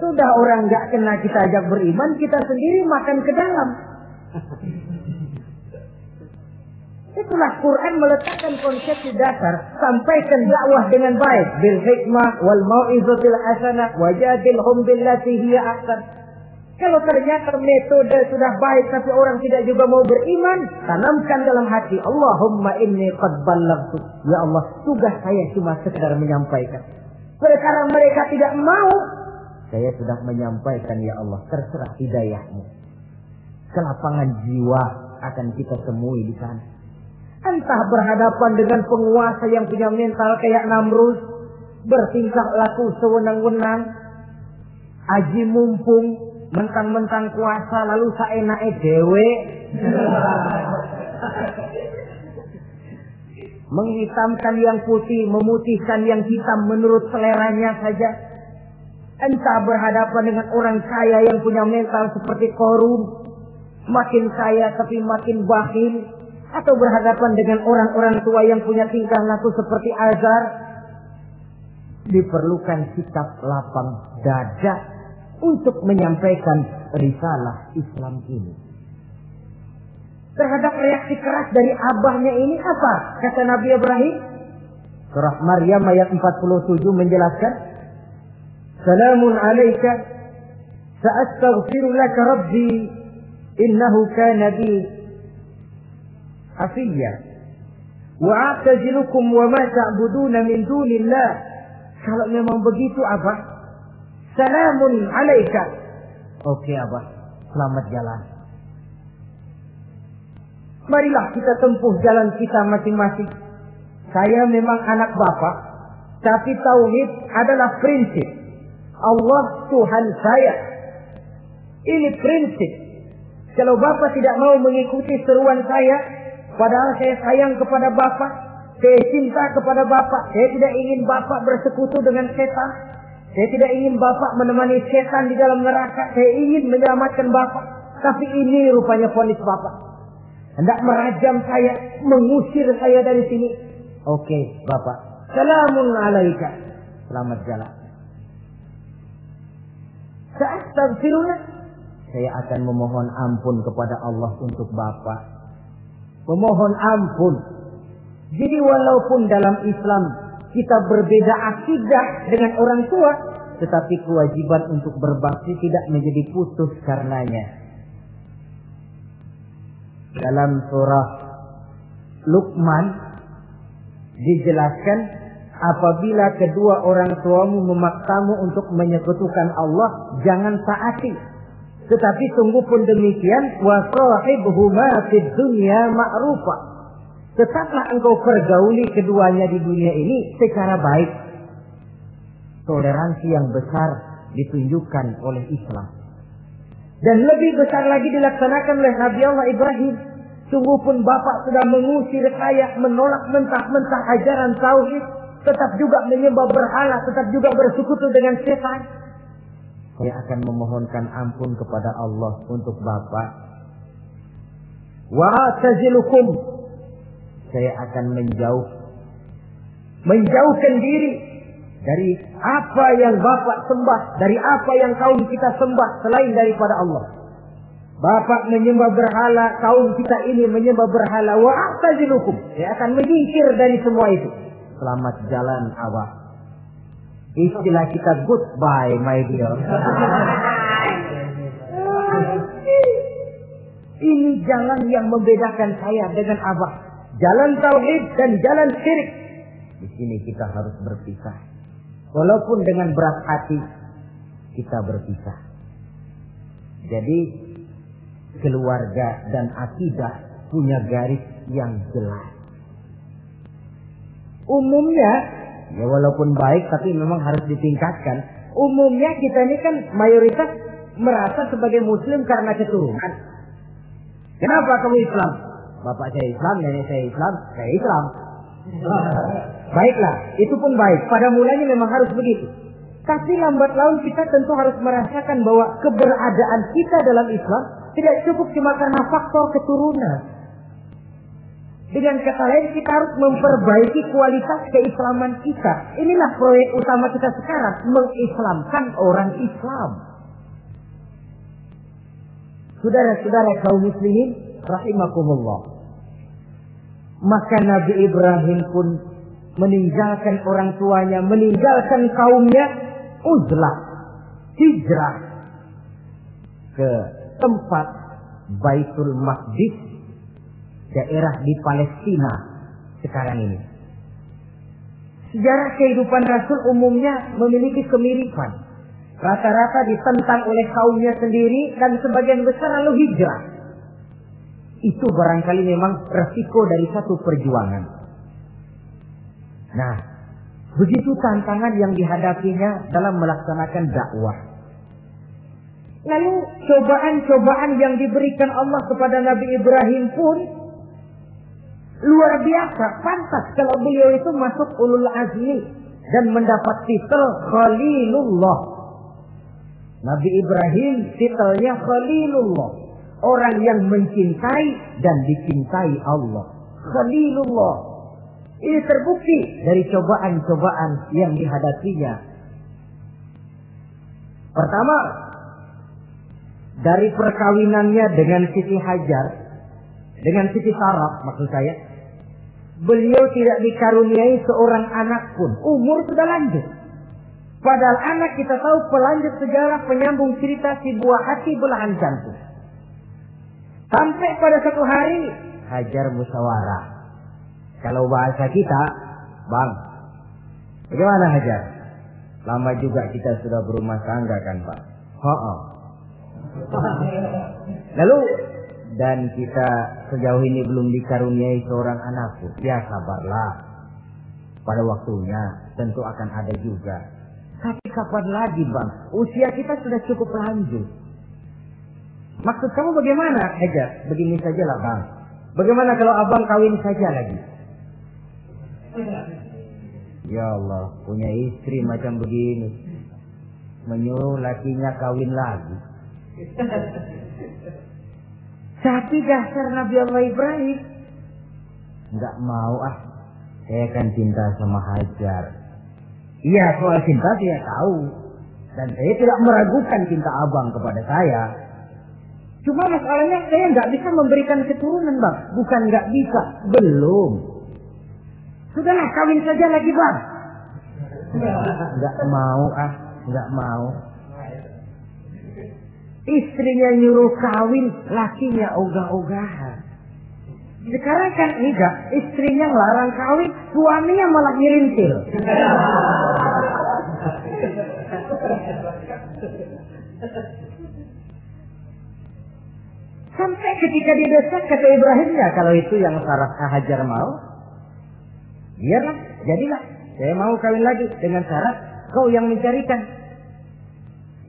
Sudah orang nggak kena kita ajak beriman, kita sendiri makan ke dalam. Itulah Quran meletakkan konsep di dasar, sampaikan dakwah dengan baik, bil hikmah wal mau'izatil hasanah wajadilhum billati hiya ahsan. Kalau ternyata metode sudah baik tapi orang tidak juga mau beriman, tanamkan dalam hati, Allahumma inni qad ballaghtu. Ya Allah, tugas saya cuma sekedar menyampaikan. Perkara mereka tidak mau, saya sudah menyampaikan ya Allah, terserah hidayahmu. Kelapangan jiwa akan kita temui di sana. Entah berhadapan dengan penguasa yang punya mental kayak Namrud, bertingkah laku sewenang-wenang, aji mumpung, mentang-mentang kuasa lalu saenake dhewe, menghitamkan yang putih, memutihkan yang hitam menurut seleranya saja. Entah berhadapan dengan orang kaya yang punya mental seperti Qarun, makin kaya tapi makin bakhil, atau berhadapan dengan orang-orang tua yang punya tingkah laku seperti Azar. Diperlukan sikap lapang dada untuk menyampaikan risalah Islam ini. Terhadap reaksi keras dari abahnya ini apa? Kata Nabi Ibrahim, surah Maryam ayat 47 menjelaskan, Salamun alaika sa'astaghfiru laka rabbi innahu kana bi hafiyya wa a'tazilukum wa ma ta'buduna min dunillah. Kalau memang begitu Abah, salamun alaika. Oke Abah, selamat jalan. Marilah kita tempuh jalan kita masing-masing. Saya memang anak Bapak, tapi tauhid adalah prinsip. Allah Tuhan saya. Ini prinsip. Kalau Bapak tidak mau mengikuti seruan saya, padahal saya sayang kepada Bapak, saya cinta kepada Bapak, saya tidak ingin Bapak bersekutu dengan setan, saya tidak ingin Bapak menemani setan di dalam neraka, saya ingin menyelamatkan Bapak. Tapi ini rupanya vonis Bapak, hendak merajam saya, mengusir saya dari sini. Oke Bapak, salamun alaika, selamat jalan. Sa'astaghfirullah, saya akan memohon ampun kepada Allah untuk Bapak. Memohon ampun. Jadi walaupun dalam Islam kita berbeda akidah dengan orang tua, tetapi kewajiban untuk berbakti tidak menjadi putus karenanya. Dalam surah Luqman dijelaskan, apabila kedua orang tuamu memaksamu untuk menyekutukan Allah, jangan taati. Tetapi sungguh pun demikian, wa sahibhuma fid dunya ma'rufa. Tetaplah engkau pergauli keduanya di dunia ini secara baik. Toleransi yang besar ditunjukkan oleh Islam. Dan lebih besar lagi dilaksanakan oleh Nabi Allah Ibrahim. Sungguh pun Bapak sudah mengusir saya, menolak mentah-mentah ajaran tauhid, tetap juga menyembah berhala, tetap juga bersekutu dengan setan. Saya akan memohonkan ampun kepada Allah untuk Bapak. Wa tazilukum, saya akan menjauhkan diri dari apa yang Bapak sembah, dari apa yang kaum kita sembah selain daripada Allah. Bapak menyembah berhala, kaum kita ini menyembah berhala. Wa a'tazilukum. Saya akan menyingkir dari semua itu. Selamat jalan awak. Istilah kita goodbye my dear. Ini jalan yang membedakan saya dengan abah. Jalan tauhid dan jalan syirik. Di sini kita harus berpisah. Walaupun dengan berat hati kita berpisah. Jadi keluarga dan akidah punya garis yang jelas. Umumnya, ya walaupun baik tapi memang harus ditingkatkan. Umumnya kita ini kan mayoritas merasa sebagai muslim karena keturunan. Kenapa kamu Islam? Bapak saya Islam, nenek saya Islam, saya Islam. Baiklah, itu pun baik. Pada mulanya memang harus begitu. Tapi lambat laun kita tentu harus merasakan bahwa keberadaan kita dalam Islam tidak cukup cuma karena faktor keturunan. Dengan kata lain kita harus memperbaiki kualitas keislaman kita. Inilah proyek utama kita sekarang, mengislamkan orang Islam. Saudara-saudara kaum muslimin rahimakumullah. Maka Nabi Ibrahim pun meninggalkan orang tuanya, meninggalkan kaumnya, uzlah, hijrah ke tempat Baitul Maqdis, daerah di Palestina sekarang ini. Sejarah kehidupan Rasul umumnya memiliki kemiripan. Rata-rata ditentang oleh kaumnya sendiri dan sebagian besar lalu hijrah. Itu barangkali memang resiko dari satu perjuangan. Nah, begitu tantangan yang dihadapinya dalam melaksanakan dakwah. Lalu cobaan-cobaan yang diberikan Allah kepada Nabi Ibrahim pun luar biasa. Pantas kalau beliau itu masuk ulul azmi dan mendapat titel Khalilullah. Nabi Ibrahim titelnya Khalilullah, orang yang mencintai dan dicintai Allah. Khalilullah. Ini terbukti dari cobaan-cobaan yang dihadapinya. Pertama, dari perkawinannya dengan Siti Hajar, dengan Siti Sarah maksud saya, beliau tidak dikaruniai seorang anak pun. Umur sudah lanjut. Padahal anak kita tahu pelanjut sejarah, penyambung cerita, si buah hati belahan jantung. Sampai pada satu hari Hajar musyawarah. Kalau bahasa kita, Bang, bagaimana Hajar? Lama juga kita sudah berumah tangga kan Pak? Lalu, dan kita sejauh ini belum dikaruniai seorang anak pun. Ya sabarlah. Pada waktunya tentu akan ada juga. Tapi kapan lagi Bang? Usia kita sudah cukup lanjut. Maksud kamu bagaimana Hajar? Begini sajalah Bang. Bagaimana kalau abang kawin saja lagi? Ya Allah, punya istri macam begini, menyuruh lakinya kawin lagi. Tapi dasar Nabi Allah Ibrahim, enggak mau saya kan cinta sama Hajar. Iya, soal cinta saya tahu, dan saya tidak meragukan cinta abang kepada saya. Cuma masalahnya saya nggak bisa memberikan keturunan Bang. Bukan nggak bisa, belum. Sudahlah, kawin saja lagi Bang. Nggak mau nggak mau. Istrinya nyuruh kawin, lakinya ogah-ogahan. Sekarang kan enggak, istrinya larang kawin, suaminya malah nyelintil. Sampai ketika didesak kata Ibrahimnya, kalau itu yang Sarah Hajar mau, biarlah, jadilah. Saya mau kawin lagi dengan syarat kau yang mencarikan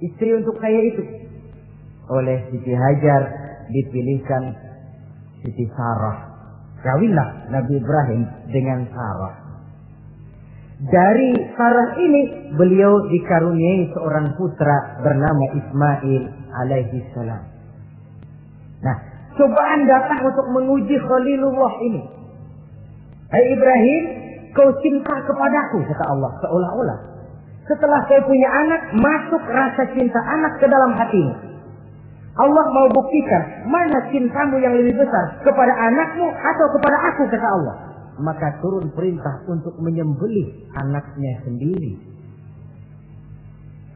istri untuk saya itu. Oleh Siti Hajar dipilihkan Siti Sarah. Kawinlah Nabi Ibrahim dengan Sarah. Dari Sarah ini beliau dikaruniai seorang putra bernama Ismail alaihi salam. Nah, cobaan datang untuk menguji Khalilullah ini. Hai Ibrahim, kau cinta kepadaku, kata Allah, seolah-olah setelah kau punya anak, masuk rasa cinta anak ke dalam hatimu. Allah mau buktikan mana cintamu yang lebih besar, kepada anakmu atau kepada aku, kata Allah. Maka turun perintah untuk menyembelih anaknya sendiri.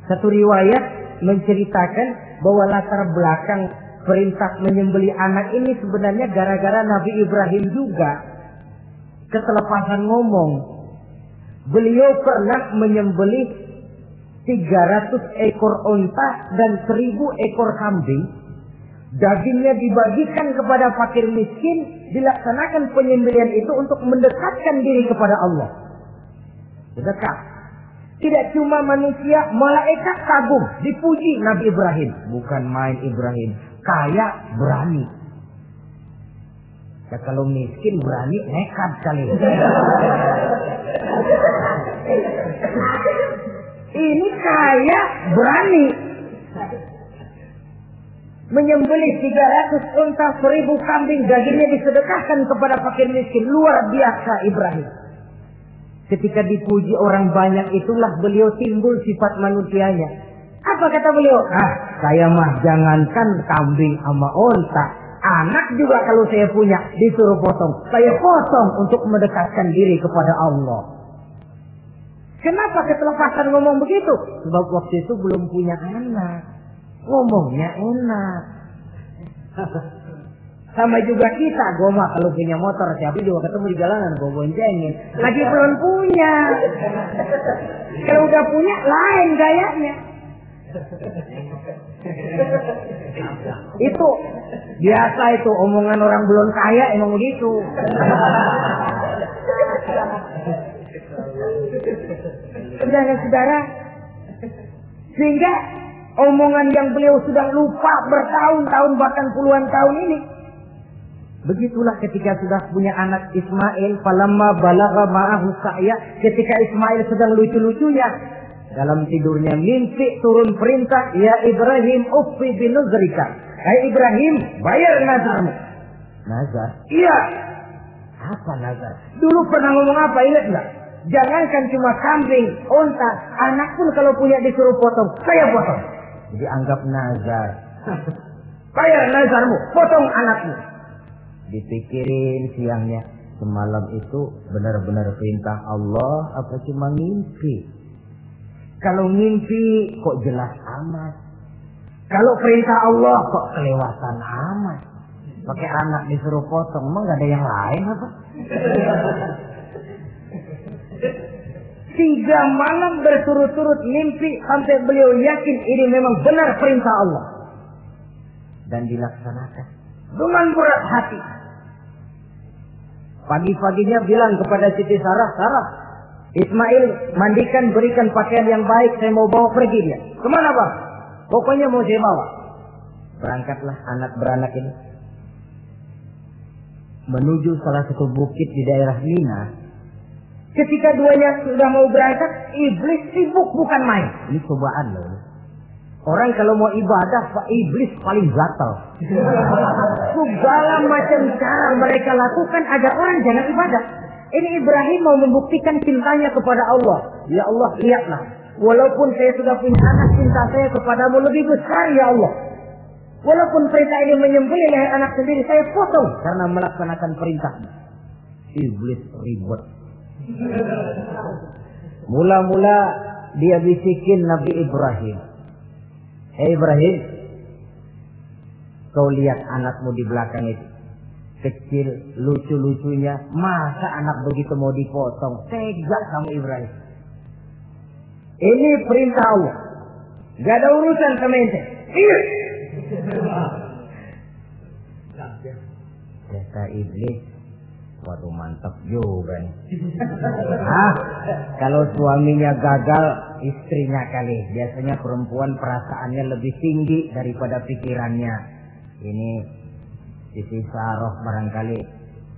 Satu riwayat menceritakan bahwa latar belakang perintah menyembelih anak ini sebenarnya gara-gara Nabi Ibrahim juga ketelepasan ngomong. Beliau pernah menyembelih 300 ekor onta dan 1000 ekor kambing. Dagingnya dibagikan kepada fakir miskin, dilaksanakan penyembelihan itu untuk mendekatkan diri kepada Allah. Dekat. Tidak cuma manusia, malaikat kagum, dipuji Nabi Ibrahim. Bukan main Ibrahim, kaya berani. Ya, kalau miskin berani nekat kali. Ini kaya berani. Menyembelih 300 unta, 1000 kambing, dagingnya disedekahkan kepada fakir miskin. Luar biasa Ibrahim. Ketika dipuji orang banyak itulah beliau timbul sifat manusianya. Apa kata beliau? Saya mah jangankan kambing sama unta, anak juga kalau saya punya disuruh potong, saya potong untuk mendekatkan diri kepada Allah. Kenapa ketelepasan ngomong begitu? Sebab waktu itu belum punya anak. Ngomongnya enak. Sama juga kita, gue mah kalau punya motor siapa juga ketemu di jalanan gue boncengin. Lagi belum punya. Kalau udah punya lain gayanya. Itu biasa, itu omongan orang belum kaya emang begitu. Saudara-saudara, sehingga omongan yang beliau sudah lupa bertahun-tahun bahkan puluhan tahun ini. Begitulah ketika sudah punya anak Ismail, falamma balagha ma'ahu sa'ya, ketika Ismail sedang lucu-lucunya dalam tidurnya mimpi turun perintah, ya Ibrahim uffi binuzrika. Hai Ibrahim, bayar nazarmu. Nazar? Iya. Apa nazar? Dulu pernah ngomong apa, ingat enggak? Jangankan cuma kambing, unta, anak pun kalau punya disuruh potong, saya potong. Jadi anggap nazar. Bayar nazarmu, potong anakmu. Dipikirin siangnya, semalam itu benar-benar perintah Allah apa cuma mimpi? Kalau mimpi kok jelas amat. Kalau perintah Allah kok kelewatan amat. Pakai anak disuruh potong, emang gak ada yang lain apa? 3 malam berturut-turut mimpi sampai beliau yakin ini memang benar perintah Allah. Dan dilaksanakan dengan berat hati. Pagi-paginya bilang kepada Siti Sarah, Sarah, Ismail mandikan, berikan pakaian yang baik, saya mau bawa pergi dia. Kemana bang? Pokoknya mau saya bawa. Berangkatlah anak beranak ini menuju salah satu bukit di daerah Mina. Ketika duanya sudah mau berangkat, iblis sibuk bukan main. Ini cobaan loh. Orang kalau mau ibadah, iblis paling gatal. Segala macam cara mereka lakukan agar orang jangan ibadah. Ini Ibrahim mau membuktikan cintanya kepada Allah. Ya Allah, lihatlah. Walaupun saya sudah punya anak, cinta saya kepadamu lebih besar ya Allah. Walaupun perintah ini menyembelih anak sendiri, saya potong karena melaksanakan perintahmu. Iblis ribut. Mula-mula dia bisikin Nabi Ibrahim. Hei Ibrahim, kau lihat anakmu di belakang itu. Kecil, lucu-lucunya. Masa anak begitu mau dipotong? Tega kamu Ibrahim. Ini perintah Allah. Gak ada urusan sama ente. Iya. Kata iblis, waduh mantap juga nih. Kalau suaminya gagal, istrinya kali. Biasanya perempuan perasaannya lebih tinggi daripada pikirannya. Ini Siti Saroh barangkali,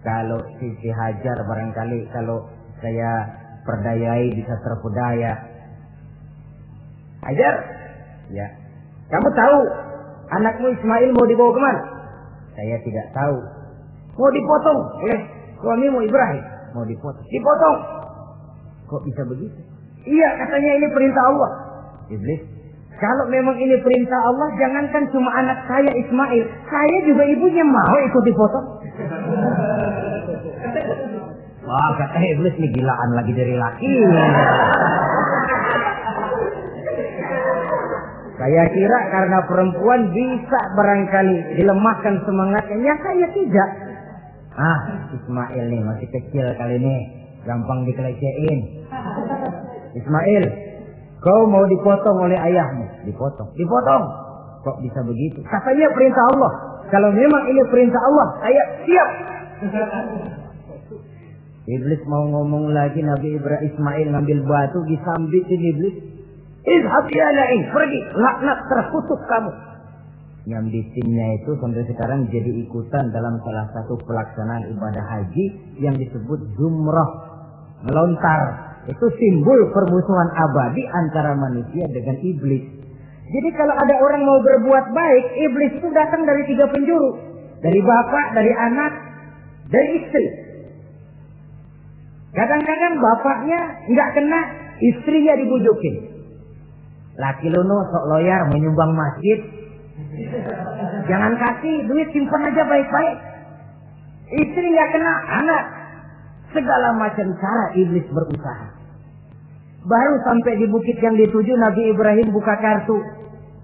kalau Siti Hajar barangkali kalau saya perdayai bisa terpedaya. Hajar, ya. Kamu tahu anakmu Ismail mau dibawa kemana? Saya tidak tahu. Mau dipotong oleh suamimu Ibrahim. Mau dipotong. Dipotong. Kok bisa begitu? Iya, katanya ini perintah Allah. Iblis, Kalau memang ini perintah Allah, jangankan cuma anak saya Ismail, saya juga ibunya mau ikut dipotong. Wah, kata iblis nih gilaan lagi dari laki. Saya kira karena perempuan bisa barangkali dilemahkan semangatnya, ya saya tidak. Ismail nih masih kecil kali ini, gampang dikelecehin. Ismail, kau mau dipotong oleh ayahmu? Dipotong. Kok bisa begitu? Katanya perintah Allah. Kalau memang ini perintah Allah, saya siap. Iblis mau ngomong lagi, Nabi Ibrahim Ismail ngambil batu disambitin iblis. Izhab ya la'in, pergi, laknat terkutuk kamu. Nyambitinnya itu sampai sekarang jadi ikutan dalam salah satu pelaksanaan ibadah haji yang disebut zumrah, melontar. Itu simbol permusuhan abadi antara manusia dengan iblis. Jadi kalau ada orang mau berbuat baik, iblis itu datang dari 3 penjuru. Dari bapak, dari anak, dari istri. Kadang-kadang bapaknya nggak kena, istrinya dibujukin. Laki lu sok loyar menyumbang masjid. Jangan kasih duit, simpan aja baik-baik. Istri nggak kena, anak. Segala macam cara iblis berusaha. Baru sampai di bukit yang dituju, Nabi Ibrahim buka kartu.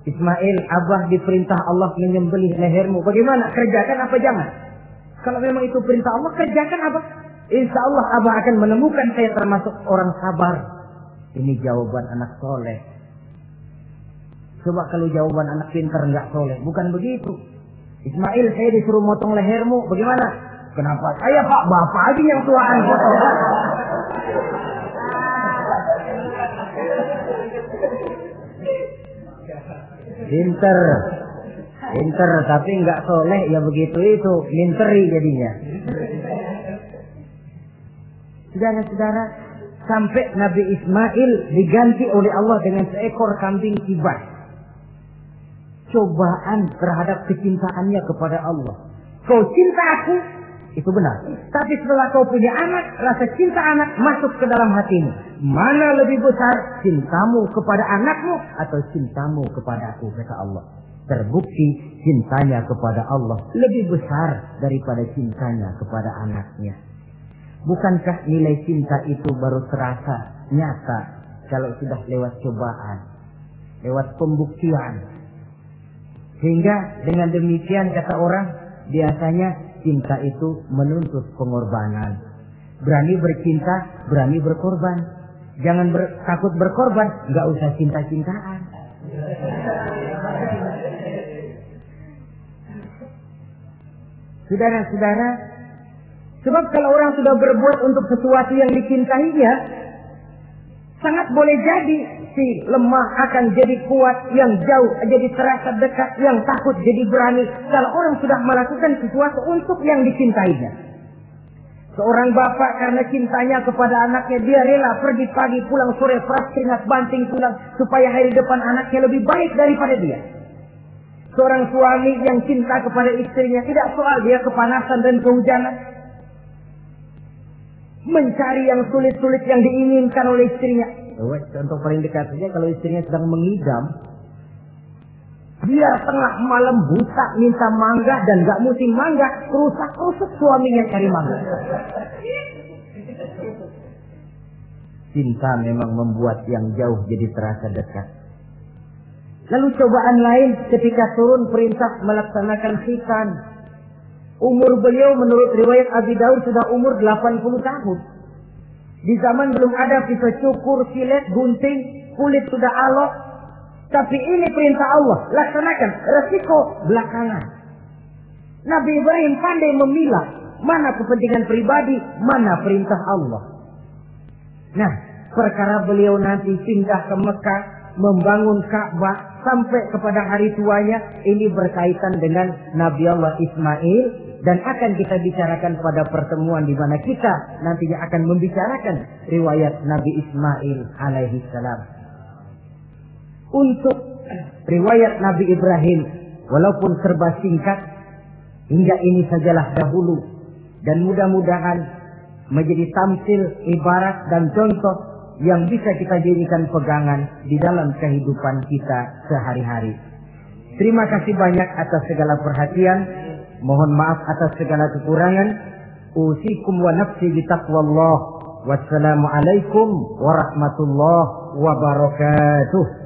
Ismail, Abah diperintah Allah menyembelih lehermu. Bagaimana? Kerjakan apa jangan? Kalau memang itu perintah Allah, kerjakan apa? Insya Allah Abah akan menemukan saya termasuk orang sabar. Ini jawaban anak soleh. Coba kalau jawaban anak pintar nggak soleh, bukan begitu. Ismail, saya disuruh motong lehermu, bagaimana? Kenapa? Saya Pak, Bapak aja yang tuaan potong. Pinter, tapi nggak soleh, ya begitu itu, minteri jadinya. Saudara-saudara, sampai Nabi Ismail diganti oleh Allah dengan seekor kambing kibas. Cobaan terhadap kecintaannya kepada Allah. Kau cinta aku, itu benar. Tapi setelah kau punya anak, rasa cinta anak masuk ke dalam hatimu. Mana lebih besar, cintamu kepada anakmu atau cintamu kepada aku, kata Allah. Terbukti cintanya kepada Allah lebih besar daripada cintanya kepada anaknya. Bukankah nilai cinta itu baru terasa nyata kalau sudah lewat cobaan, lewat pembuktian? Sehingga dengan demikian kata orang, biasanya cinta itu menuntut pengorbanan. Berani bercinta, berani berkorban. Jangan takut berkorban, nggak usah cinta-cintaan. Saudara-saudara, sebab kalau orang sudah berbuat untuk sesuatu yang dicintainya, sangat boleh jadi si lemah akan jadi kuat, yang jauh jadi terasa dekat, yang takut jadi berani. Kalau orang sudah melakukan sesuatu untuk yang dicintainya. Seorang bapak karena cintanya kepada anaknya, dia rela pergi pagi pulang sore, peras keringat banting tulang supaya hari depan anaknya lebih baik daripada dia. Seorang suami yang cinta kepada istrinya, tidak soal dia kepanasan dan kehujanan, mencari yang sulit-sulit yang diinginkan oleh istrinya. Contoh paling dekat saja, kalau istrinya sedang mengidam, dia tengah malam buta minta mangga dan gak musim mangga, kerusak-kerusuk suaminya cari mangga. Cinta memang membuat yang jauh jadi terasa dekat. Lalu cobaan lain ketika turun perintah melaksanakan khitan. Umur beliau menurut riwayat Abi Daud sudah umur 80 tahun. Di zaman belum ada pisau cukur, silet, gunting, kulit sudah alok. Tapi ini perintah Allah, laksanakan. Resiko belakangan. Nabi Ibrahim pandai memilah mana kepentingan pribadi, mana perintah Allah. Nah, perkara beliau nanti pindah ke Mekah, membangun Ka'bah sampai kepada hari tuanya, ini berkaitan dengan Nabi Allah Ismail, dan akan kita bicarakan pada pertemuan di mana kita nantinya akan membicarakan riwayat Nabi Ismail alaihi salam. Untuk riwayat Nabi Ibrahim, walaupun serba singkat, hingga ini sajalah dahulu, dan mudah-mudahan menjadi tamsil, ibarat dan contoh yang bisa kita jadikan pegangan di dalam kehidupan kita sehari-hari. Terima kasih banyak atas segala perhatian. Mohon maaf atas segala kekurangan. Usikum wa nafsi bitaqwallah. Wassalamualaikum warahmatullahi wabarakatuh.